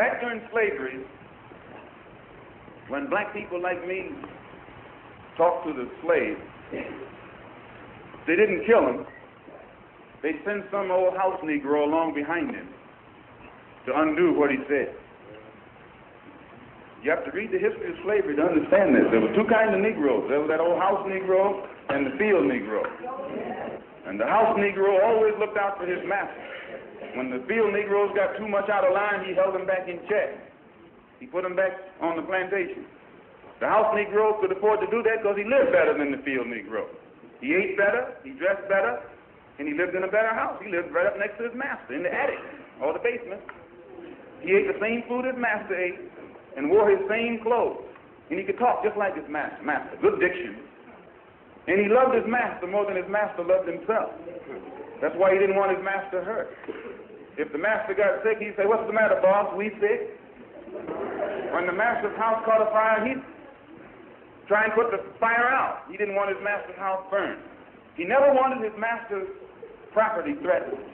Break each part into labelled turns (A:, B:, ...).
A: Back during slavery, when black people like me talked to the slaves, they didn't kill him. They sent some old house Negro along behind him to undo what he said. You have to read the history of slavery to understand this. There were two kinds of Negroes. There was that old house Negro and the field Negro. And the house Negro always looked out for his master. When the field Negroes got too much out of line, he held them back in check. He put them back on the plantation. The house Negro could afford to do that because he lived better than the field Negro. He ate better, he dressed better, and he lived in a better house. He lived right up next to his master in the attic or the basement. He ate the same food his master ate and wore his same clothes. And he could talk just like his master, good diction. And he loved his master more than his master loved himself. That's why he didn't want his master hurt. If the master got sick, he'd say, "What's the matter, boss? We sick?" When the master's house caught a fire, he'd try and put the fire out. He didn't want his master's house burned. He never wanted his master's property threatened.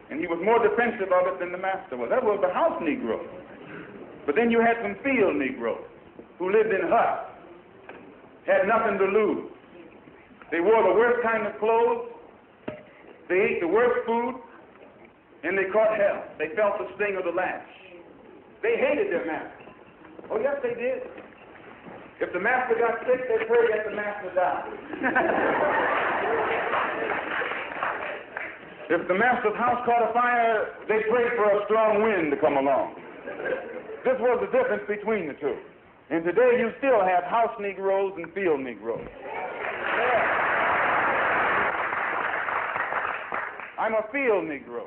A: And he was more defensive of it than the master was. That was the house Negro. But then you had some field Negroes who lived in huts, had nothing to lose. They wore the worst kind of clothes, they ate the worst food, and they caught hell. They felt the sting of the lash. They hated their master. Oh, yes, they did. If the master got sick, they prayed that the master died. If the master's house caught a fire, they prayed for a strong wind to come along. This was the difference between the two. And today you still have house Negroes and field Negroes. I'm a field Negro.